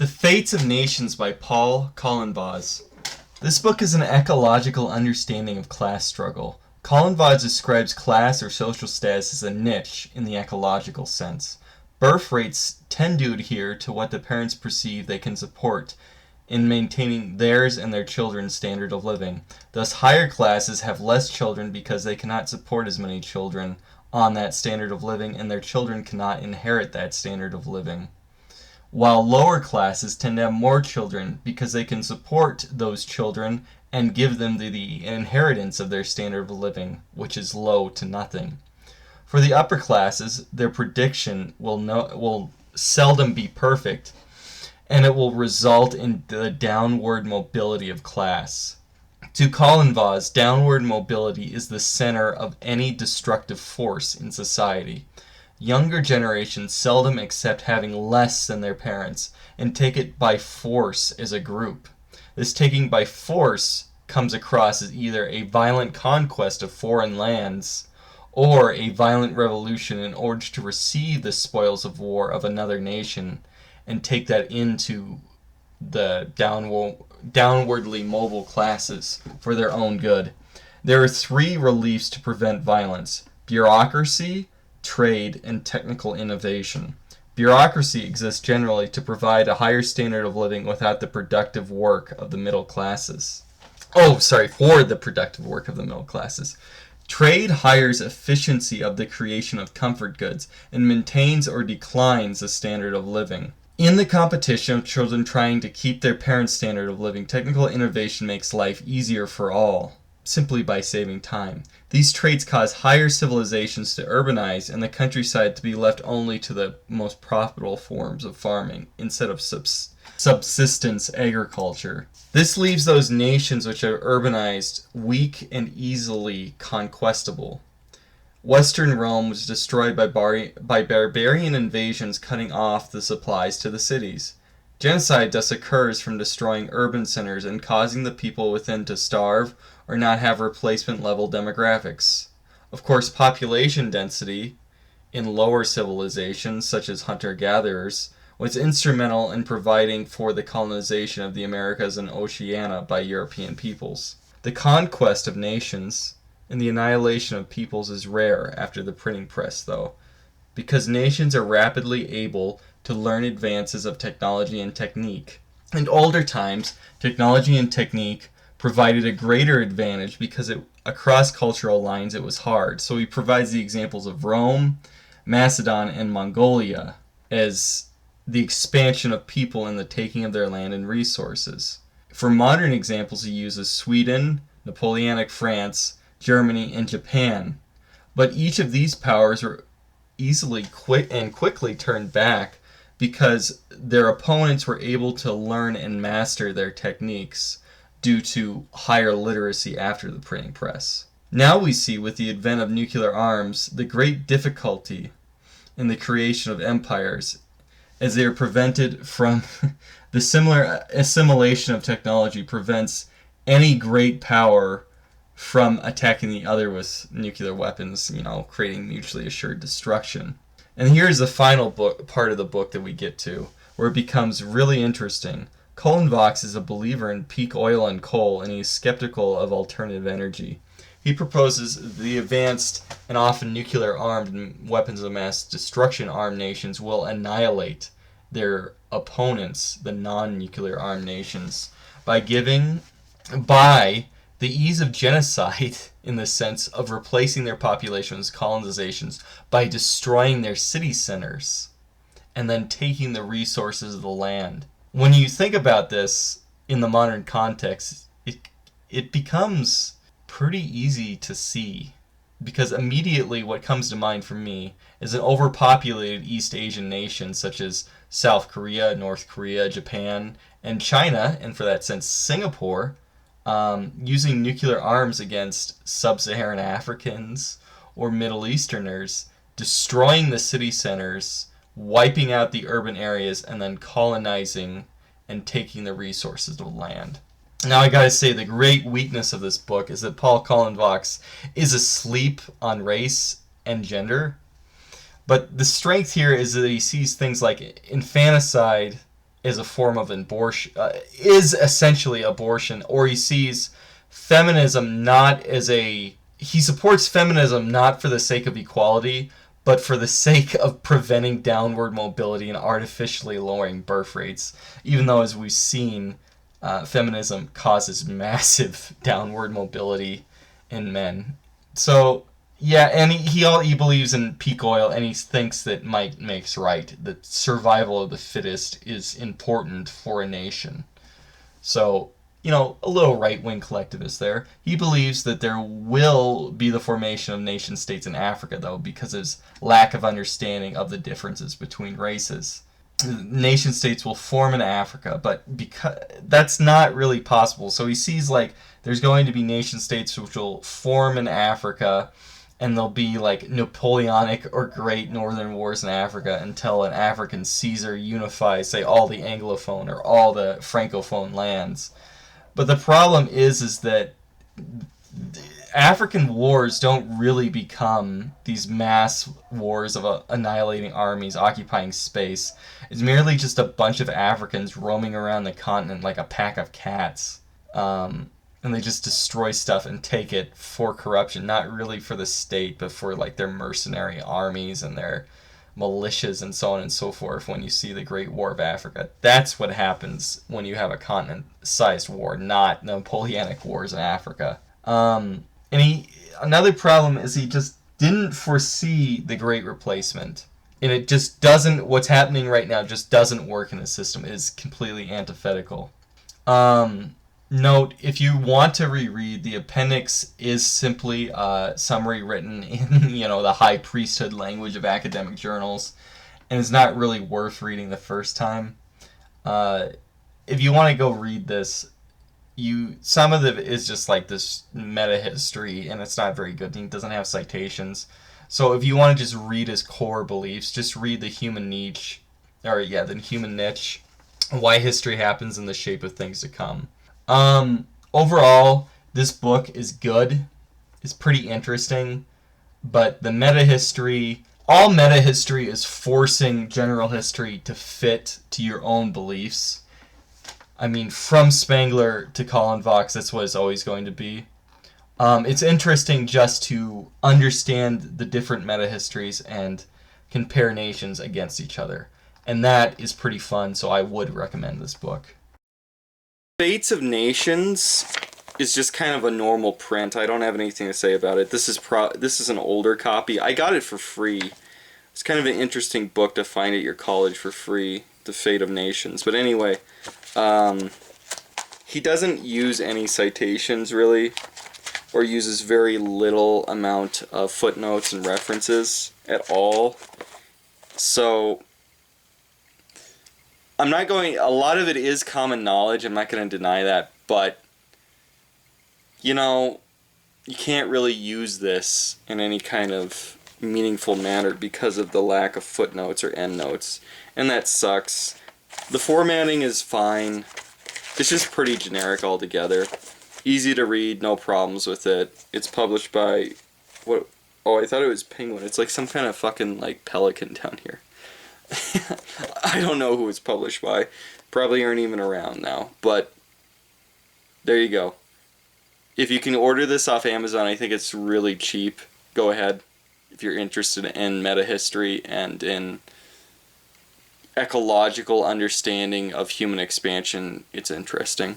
The Fates of Nations by Paul Colinvaux. This book is an ecological understanding of class struggle. Colinvaux describes class or social status as a niche in the ecological sense. Birth rates tend to adhere to what the parents perceive they can support in maintaining theirs and their children's standard of living. Thus, higher classes have less children because they cannot support as many children on that standard of living, and their children cannot inherit that standard of living. While lower classes tend to have more children because they can support those children and give them the inheritance of their standard of living, which is low to nothing. For the upper classes, their prediction will seldom be perfect, and it will result in the downward mobility of class. To Colinvaux, downward mobility is the center of any destructive force in society. Younger generations seldom accept having less than their parents and take it by force as a group. This taking by force comes across as either a violent conquest of foreign lands or a violent revolution in order to receive the spoils of war of another nation and take that into the downwardly mobile classes for their own good. There are three reliefs to prevent violence: bureaucracy, trade, and technical innovation. Bureaucracy exists generally to provide a higher standard of living without the productive work of the middle classes. For the productive work of the middle classes. Trade hires efficiency of the creation of comfort goods and maintains or declines the standard of living. In the competition of children trying to keep their parents' standard of living, technical innovation makes life easier for all, simply by saving time. These traits cause higher civilizations to urbanize and the countryside to be left only to the most profitable forms of farming instead of subsistence agriculture. This leaves those nations which are urbanized weak and easily conquestable. Western Rome was destroyed by barbarian invasions, cutting off the supplies to the cities. Genocide thus occurs from destroying urban centers and causing the people within to starve or not have replacement level demographics. Of course, population density in lower civilizations, such as hunter-gatherers, was instrumental in providing for the colonization of the Americas and Oceania by European peoples. The conquest of nations and the annihilation of peoples is rare after the printing press, though, because nations are rapidly able to learn advances of technology and technique. In older times, technology and technique provided a greater advantage because across cultural lines it was hard. So he provides the examples of Rome, Macedon, and Mongolia as the expansion of people and the taking of their land and resources. For modern examples, he uses Sweden, Napoleonic France, Germany, and Japan. But each of these powers were easily quickly turned back because their opponents were able to learn and master their techniques due to higher literacy after the printing press. Now we see, with the advent of nuclear arms, the great difficulty in the creation of empires, as they are prevented from the similar assimilation of technology prevents any great power from attacking the other with nuclear weapons, creating mutually assured destruction. And here's the final part of the book that we get to, where it becomes really interesting. Colinvaux is a believer in peak oil and coal, and he's skeptical of alternative energy. He proposes the advanced and often nuclear-armed and weapons of mass destruction-armed nations will annihilate their opponents, the non-nuclear armed nations, by the ease of genocide in the sense of replacing their populations, colonizations, by destroying their city centers and then taking the resources of the land. When you think about this in the modern context, it becomes pretty easy to see, because immediately what comes to mind for me is an overpopulated East Asian nation such as South Korea, North Korea, Japan, and China, and for that sense Singapore, using nuclear arms against sub-Saharan Africans or Middle Easterners, destroying the city centers, wiping out the urban areas, and then colonizing and taking the resources of the land. Now I gotta say, the great weakness of this book is that Paul Colinvaux is asleep on race and gender. But the strength here is that he sees things like infanticide is a form of abortion, is essentially abortion, or he sees feminism not as a... He supports feminism not for the sake of equality, but for the sake of preventing downward mobility and artificially lowering birth rates, even though, as we've seen, feminism causes massive downward mobility in men. So, yeah, and he believes in peak oil, and he thinks that might makes right, that survival of the fittest is important for a nation. So, a little right-wing collectivist there. He believes that there will be the formation of nation states in Africa, though, because of his lack of understanding of the differences between races. Nation states will form in Africa, but because that's not really possible. So he sees like there's going to be nation states which will form in Africa, and they'll be like Napoleonic or Great Northern Wars in Africa until an African Caesar unifies, say, all the Anglophone or all the Francophone lands. But the problem is that African wars don't really become these mass wars of annihilating armies occupying space. It's merely just a bunch of Africans roaming around the continent like a pack of cats. And they just destroy stuff and take it for corruption, not really for the state, but for like their mercenary armies and their militias and so on and so forth. When you see the Great War of Africa, that's what happens when you have a continent-sized war, not Napoleonic wars in Africa. Another problem is he just didn't foresee the Great Replacement. And it just doesn't, what's happening right now just doesn't work in the system. It is completely antithetical. Note, if you want to reread, the appendix is simply a summary written in, the high priesthood language of academic journals, and it's not really worth reading the first time. If you want to go read this, some of it is just like this meta history, and it's not very good. It doesn't have citations. So if you want to just read his core beliefs, just read the human niche, the human niche, why history happens in the shape of things to come. Overall, this book is good. It's pretty interesting, but the meta-history, all meta-history is forcing general history to fit to your own beliefs. I mean, from Spangler to Colinvaux, that's what it's always going to be. It's interesting just to understand the different meta-histories and compare nations against each other. And that is pretty fun, so I would recommend this book. Fates of Nations is just kind of a normal print. I don't have anything to say about it. This is an older copy. I got it for free. It's kind of an interesting book to find at your college for free, The Fate of Nations. But anyway, he doesn't use any citations really, or uses very little amount of footnotes and references at all. So a lot of it is common knowledge, I'm not going to deny that, but, you can't really use this in any kind of meaningful manner because of the lack of footnotes or endnotes, and that sucks. The formatting is fine. It's just pretty generic altogether. Easy to read, no problems with it. It's published by, I thought it was Penguin. It's like some kind of fucking, pelican down here. I don't know who it's published by. Probably aren't even around now. But there you go. If you can order this off Amazon, I think it's really cheap. Go ahead. If you're interested in metahistory and in ecological understanding of human expansion, it's interesting.